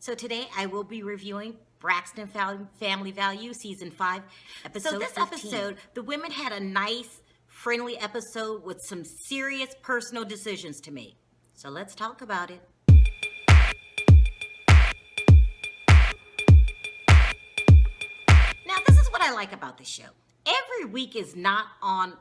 So today I will be reviewing Braxton Family Values, Season 5, Episode 15. So this episode, the women had a nice, friendly episode with some serious personal decisions to make. So let's talk about it. Now, this is what I like about this show. Every week is not on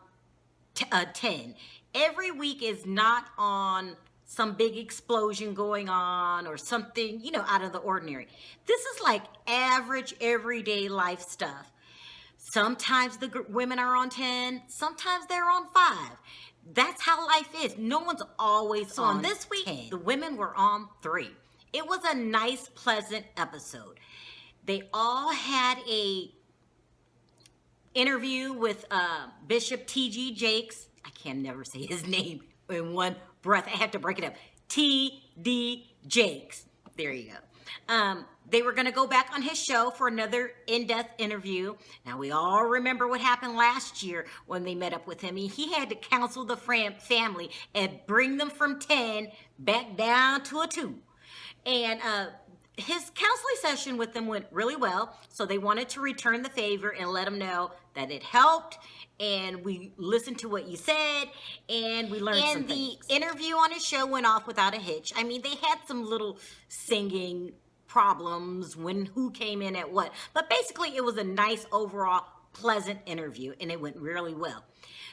10. Every week is not on some big explosion going on or something, out of the ordinary. This is like average, everyday life stuff. Sometimes the women are on 10, sometimes they're on 5. That's how life is. No one's always on this week, 10. The women were on 3. It was a nice, pleasant episode. They all had a interview with Bishop T.G. Jakes. I can never say his name in one breath. I have to break it up. T.D. Jakes. There you go. They were going to go back on his show for another in-depth interview. Now, we all remember what happened last year when they met up with him. He had to counsel the family and bring them from 10 back down to a 2. And his counseling session with them went really well, so they wanted to return the favor and let him know that it helped, and we listened to what you said, and we learned some things. And the interview on his show went off without a hitch. I mean, they had some little singing problems who came in at what, but basically it was a nice overall pleasant interview, and it went really well.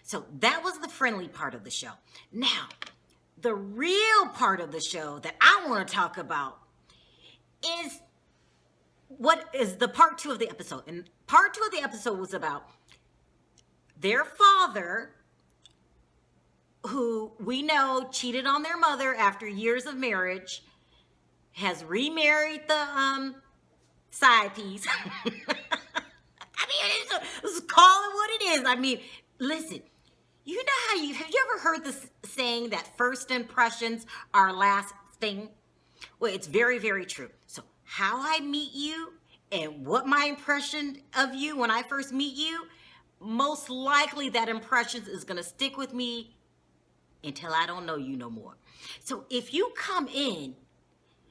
So that was the friendly part of the show. Now, the real part of the show that I want to talk about is what is the part 2 of the episode. And part 2 of the episode was about their father, who we know cheated on their mother after years of marriage, has remarried the side piece. I mean, let's call it what it is. I mean, listen, you know have you ever heard this saying that first impressions are lasting? Well, it's very, very true. So how I meet you and what my impression of you when I first meet you, most likely that impression is going to stick with me until I don't know you no more. So if you come in,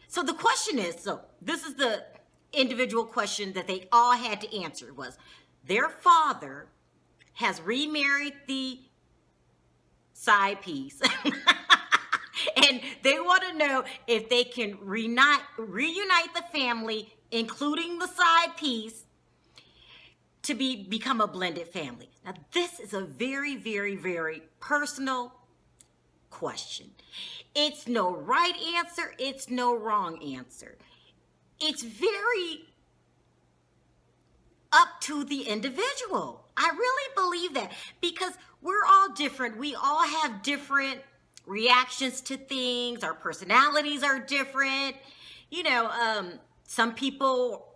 so the question is, so this is the individual question that they all had to answer was, their father has remarried the side piece. And they want to know if they can reunite the family, including the side piece, to become a blended family. Now, this is a very, very, very personal question. It's no right answer. It's no wrong answer. It's very up to the individual. I really believe that because we're all different. We all have different reactions to things. Our personalities are different. Some people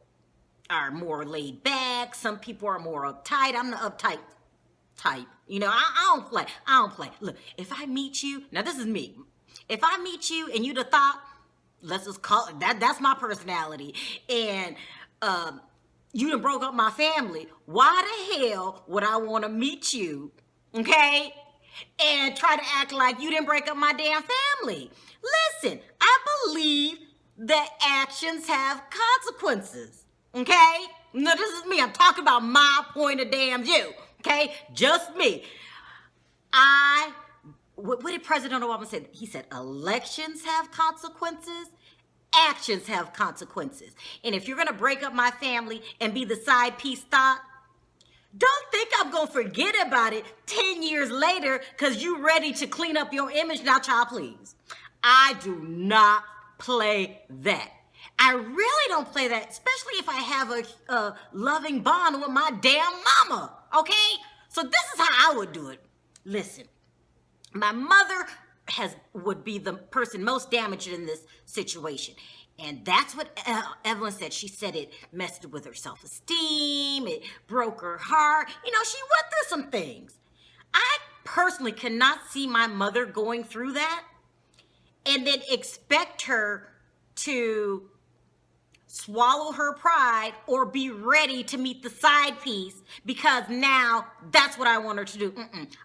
are more laid back. Some people are more uptight. I'm the uptight type. I don't play. Look, if I meet you, now this is me. If I meet you and you the thought, let's just call it that's my personality. And you done broke up my family. Why the hell would I want to meet you? Okay? And try to act like you didn't break up my damn family. Listen, I believe that actions have consequences. Okay? No, this is me. I'm talking about my point of damn view. Okay? Just me. What did President Obama say? He said, elections have consequences. Actions have consequences. And if you're going to break up my family and be the side piece thought, don't think I'm going to forget about it 10 years later because you're ready to clean up your image now, child, please. I do not play that. I really don't play that, especially if I have a loving bond with my damn mama, okay? So this is how I would do it. Listen, my mother would be the person most damaged in this situation. And that's what Evelyn said. She said it messed with her self-esteem. It broke her heart. She went through some things. I personally cannot see my mother going through that and then expect her to swallow her pride or be ready to meet the side piece because now that's what I want her to do.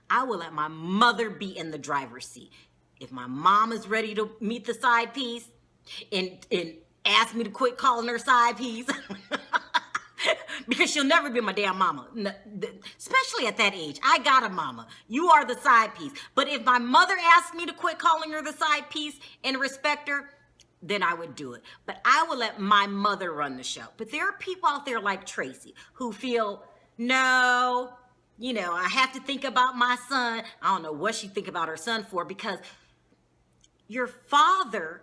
I will let my mother be in the driver's seat. If my mom is ready to meet the side piece, and ask me to quit calling her side piece. Because she'll never be my damn mama. Especially at that age. I got a mama. You are the side piece. But if my mother asked me to quit calling her the side piece and respect her, then I would do it. But I would let my mother run the show. But there are people out there like Tracy who feel, no, I have to think about my son. I don't know what she think about her son for, because your father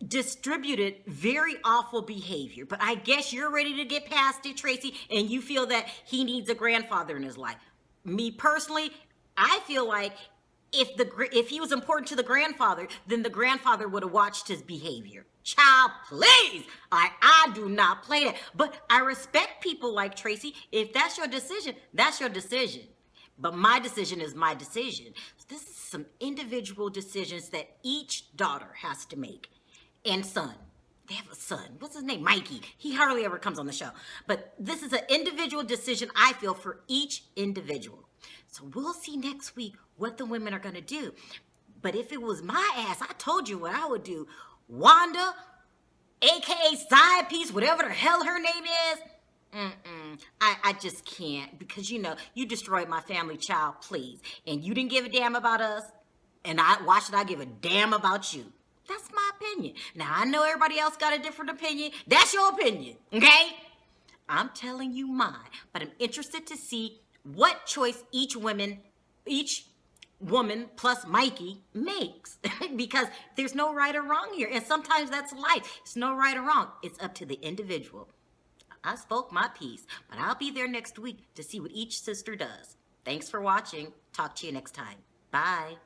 distributed very awful behavior. But I guess you're ready to get past it, Tracy, and you feel that he needs a grandfather in his life. Me personally, I feel like if he was important to the grandfather, then the grandfather would have watched his behavior. Child, please. I do not play that. But I respect people like Tracy. If that's your decision, that's your decision. But my decision is my decision. This is some individual decisions that each daughter has to make. And son. They have a son. What's his name? Mikey. He hardly ever comes on the show. But this is an individual decision, I feel, for each individual. So we'll see next week what the women are going to do. But if it was my ass, I told you what I would do. Wanda, a.k.a. side piece, whatever the hell her name is. I just can't. Because, you destroyed my family, child, please. And you didn't give a damn about us. And why should I give a damn about you? That's my opinion. Now, I know everybody else got a different opinion. That's your opinion, okay? I'm telling you mine. But I'm interested to see what choice each woman plus Mikey makes. Because there's no right or wrong here. And sometimes that's life. It's no right or wrong. It's up to the individual. I spoke my piece. But I'll be there next week to see what each sister does. Thanks for watching. Talk to you next time. Bye.